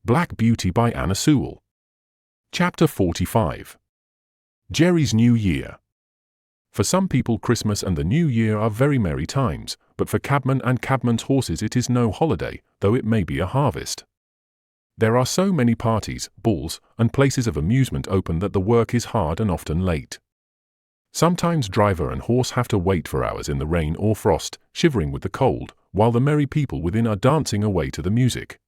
Black Beauty by Anna Sewell. Chapter 45. Jerry's New Year. For some people, Christmas and the New Year are very merry times, but for cabmen and cabmen's horses it is no holiday, though it may be a harvest. There are so many parties, balls, and places of amusement open that the work is hard and often late. Sometimes driver and horse have to wait for hours in the rain or frost, shivering with the cold, while the merry people within are dancing away to the music.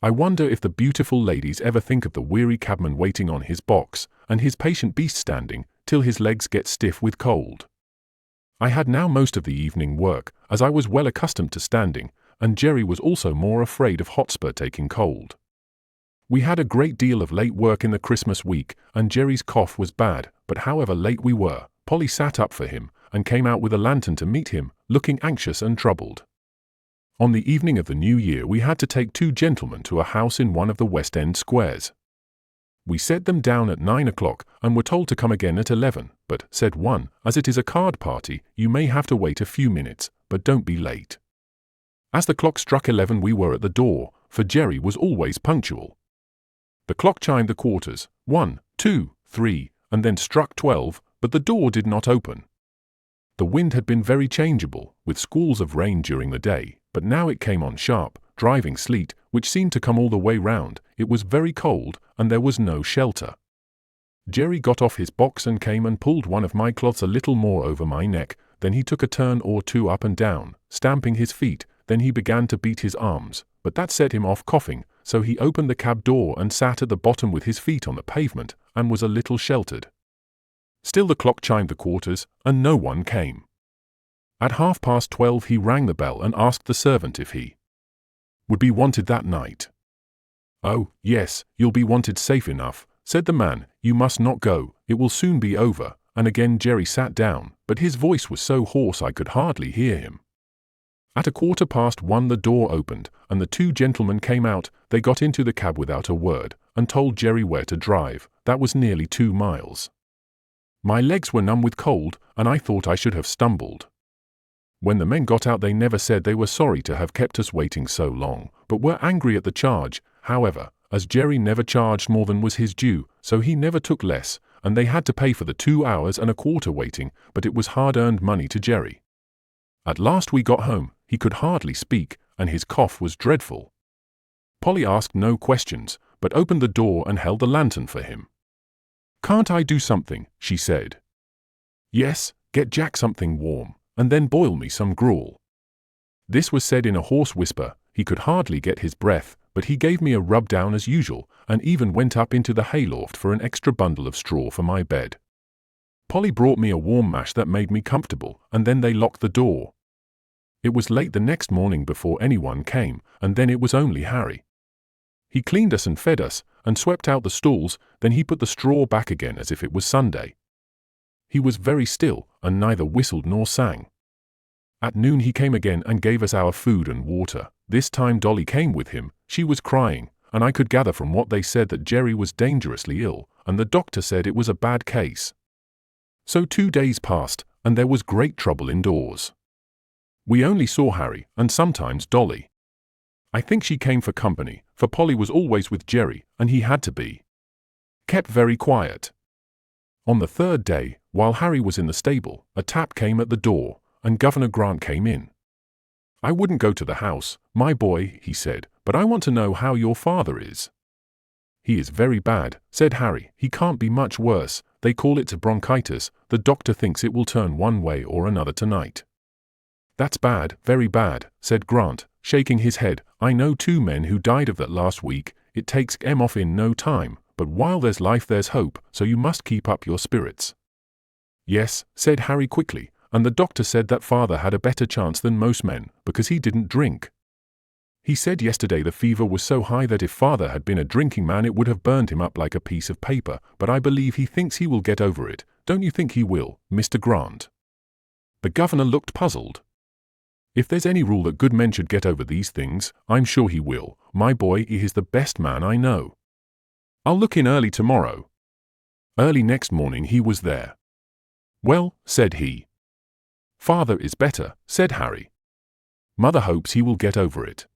I wonder if the beautiful ladies ever think of the weary cabman waiting on his box, and his patient beast standing, till his legs get stiff with cold. I had now most of the evening work, as I was well accustomed to standing, and Jerry was also more afraid of Hotspur taking cold. We had a great deal of late work in the Christmas week, and Jerry's cough was bad, but however late we were, Polly sat up for him, and came out with a lantern to meet him, looking anxious and troubled. On the evening of the New Year we had to take two gentlemen to a house in one of the West End squares. We set them down at 9 o'clock, and were told to come again at 11, but, said one, as it is a card party, you may have to wait a few minutes, but don't be late. As the clock struck 11 we were at the door, for Jerry was always punctual. The clock chimed the quarters, 1, 2, 3, and then struck 12, but the door did not open. The wind had been very changeable, with squalls of rain during the day, but now it came on sharp, driving sleet, which seemed to come all the way round. It was very cold, and there was no shelter. Jerry got off his box and came and pulled one of my cloths a little more over my neck, then he took a turn or two up and down, stamping his feet, then he began to beat his arms, but that set him off coughing, so he opened the cab door and sat at the bottom with his feet on the pavement, and was a little sheltered. Still the clock chimed the quarters, and no one came. At 12:30 he rang the bell and asked the servant if he would be wanted that night. "Oh, yes, you'll be wanted safe enough," said the man. "You must not go, it will soon be over," and again Jerry sat down, but his voice was so hoarse I could hardly hear him. At 1:15 the door opened, and the two gentlemen came out. They got into the cab without a word, and told Jerry where to drive. That was nearly 2 miles. My legs were numb with cold, and I thought I should have stumbled. When the men got out they never said they were sorry to have kept us waiting so long, but were angry at the charge, however, as Jerry never charged more than was his due, so he never took less, and they had to pay for the 2 hours and a quarter waiting, but it was hard-earned money to Jerry. At last we got home. He could hardly speak, and his cough was dreadful. Polly asked no questions, but opened the door and held the lantern for him. "Can't I do something?" she said. "Yes, get Jack something warm, and then boil me some gruel." This was said in a hoarse whisper. He could hardly get his breath, but he gave me a rub down as usual, and even went up into the hayloft for an extra bundle of straw for my bed. Polly brought me a warm mash that made me comfortable, and then they locked the door. It was late the next morning before anyone came, and then it was only Harry. He cleaned us and fed us, and swept out the stalls, then he put the straw back again as if it was Sunday. He was very still, and neither whistled nor sang. At noon he came again and gave us our food and water. This time Dolly came with him. She was crying, and I could gather from what they said that Jerry was dangerously ill, and the doctor said it was a bad case. So 2 days passed, and there was great trouble indoors. We only saw Harry, and sometimes Dolly. I think she came for company, for Polly was always with Jerry, and he had to be kept very quiet. On the 3rd day, while Harry was in the stable, a tap came at the door, and Governor Grant came in. "I wouldn't go to the house, my boy," he said, "but I want to know how your father is." "He is very bad," said Harry. "He can't be much worse. They call it bronchitis. The doctor thinks it will turn one way or another tonight." "That's bad, very bad," said Grant, shaking his head. "I know 2 men who died of that last week. It takes 'em off in no time, but while there's life there's hope, so you must keep up your spirits." "Yes," said Harry quickly, "and the doctor said that father had a better chance than most men, because he didn't drink. He said yesterday the fever was so high that if father had been a drinking man it would have burned him up like a piece of paper, but I believe he thinks he will get over it. Don't you think he will, Mr. Grant?" The governor looked puzzled. "If there's any rule that good men should get over these things, I'm sure he will. My boy, he is the best man I know. I'll look in early tomorrow." Early next morning he was there. "Well," said he. "Father is better," said Harry. "Mother hopes he will get over it."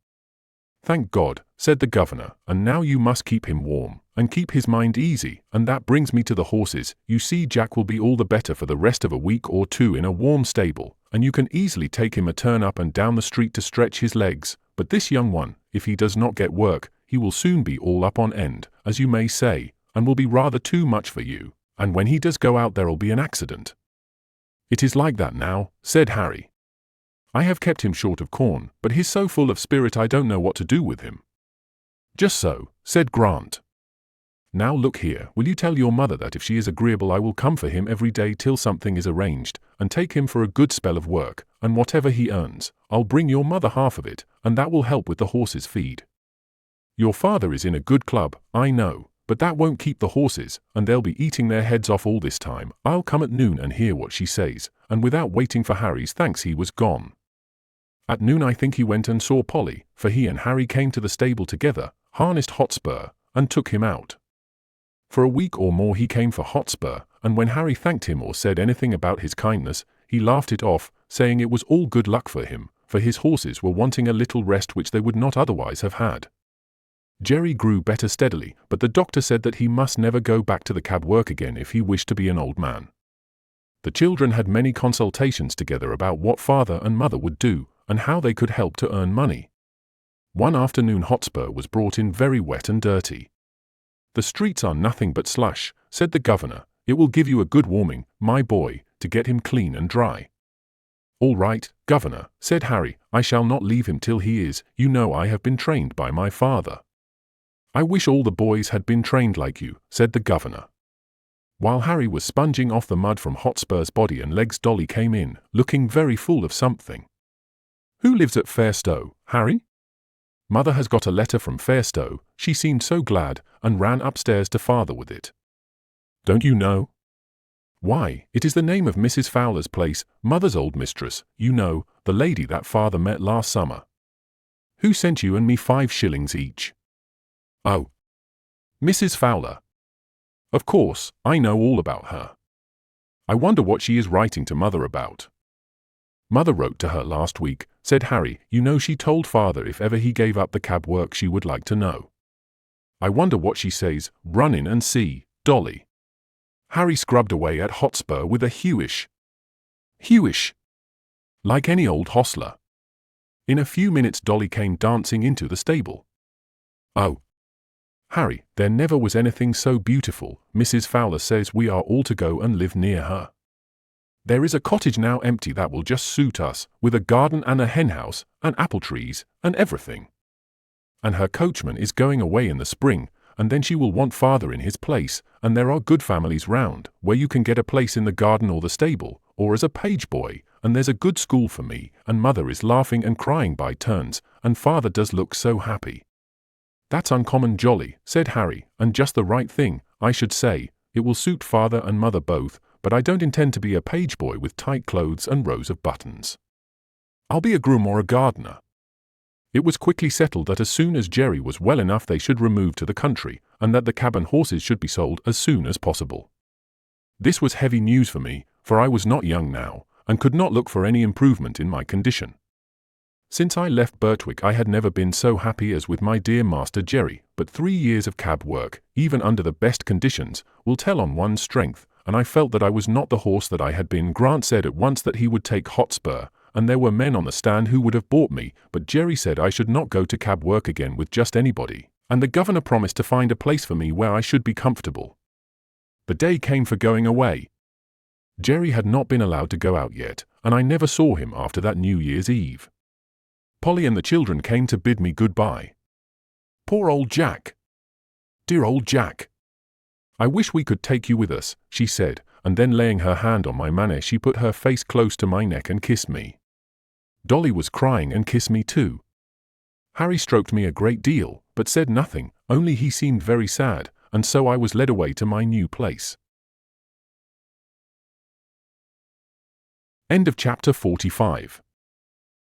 "Thank God," said the governor, "and now you must keep him warm, and keep his mind easy, and that brings me to the horses. You see, Jack will be all the better for the rest of a week or two in a warm stable, and you can easily take him a turn up and down the street to stretch his legs, but this young one, if he does not get work, he will soon be all up on end, as you may say, and will be rather too much for you, and when he does go out there'll be an accident." "It is like that now," said Harry. "I have kept him short of corn, but he's so full of spirit I don't know what to do with him." "Just so," said Grant. "Now look here, will you tell your mother that if she is agreeable I will come for him every day till something is arranged, and take him for a good spell of work, and whatever he earns, I'll bring your mother half of it, and that will help with the horses' feed. Your father is in a good club, I know, but that won't keep the horses, and they'll be eating their heads off all this time. I'll come at noon and hear what she says," and without waiting for Harry's thanks he was gone. At noon I think he went and saw Polly, for he and Harry came to the stable together, harnessed Hotspur, and took him out. For a week or more he came for Hotspur, and when Harry thanked him or said anything about his kindness, he laughed it off, saying it was all good luck for him, for his horses were wanting a little rest which they would not otherwise have had. Jerry grew better steadily, but the doctor said that he must never go back to the cab work again if he wished to be an old man. The children had many consultations together about what father and mother would do, and how they could help to earn money. One afternoon Hotspur was brought in very wet and dirty. "The streets are nothing but slush," said the governor. "It will give you a good warming, my boy, to get him clean and dry." "All right, governor," said Harry, "I shall not leave him till he is. You know I have been trained by my father." "I wish all the boys had been trained like you," said the governor. While Harry was sponging off the mud from Hotspur's body and legs, Dolly came in, looking very full of something. "Who lives at Fairstowe, Harry?" "Mother has got a letter from Fairstowe." She seemed so glad, and ran upstairs to father with it. "Don't you know?" "Why, it is the name of Mrs. Fowler's place, mother's old mistress, you know, the lady that father met last summer. Who sent you and me 5 shillings each?" "Oh, Mrs. Fowler. Of course, I know all about her. I wonder what she is writing to mother about." "Mother wrote to her last week," said Harry. "You know she told father if ever he gave up the cab work she would like to know. I wonder what she says. Run in and see, Dolly." Harry scrubbed away at Hotspur with a hewish. Hewish! Like any old hostler. In a few minutes Dolly came dancing into the stable. "Oh, Harry, there never was anything so beautiful. Mrs. Fowler says we are all to go and live near her. There is a cottage now empty that will just suit us, with a garden and a henhouse, and apple trees, and everything. And her coachman is going away in the spring, and then she will want father in his place, and there are good families round, where you can get a place in the garden or the stable, or as a page boy, and there's a good school for me, and mother is laughing and crying by turns, and father does look so happy." "That's uncommon jolly," said Harry, "and just the right thing, I should say. It will suit father and mother both, but I don't intend to be a page boy with tight clothes and rows of buttons. I'll be a groom or a gardener." It was quickly settled that as soon as Jerry was well enough they should remove to the country, and that the cab and horses should be sold as soon as possible. This was heavy news for me, for I was not young now, and could not look for any improvement in my condition. Since I left Birtwick I had never been so happy as with my dear master Jerry, but 3 years of cab work, even under the best conditions, will tell on one's strength, and I felt that I was not the horse that I had been. Grant said at once that he would take Hotspur, and there were men on the stand who would have bought me, but Jerry said I should not go to cab work again with just anybody, and the governor promised to find a place for me where I should be comfortable. The day came for going away. Jerry had not been allowed to go out yet, and I never saw him after that New Year's Eve. Polly and the children came to bid me goodbye. "Poor old Jack! Dear old Jack! I wish we could take you with us," she said, and then laying her hand on my mane she put her face close to my neck and kissed me. Dolly was crying and kissed me too. Harry stroked me a great deal, but said nothing, only he seemed very sad, and so I was led away to my new place. End of chapter 45.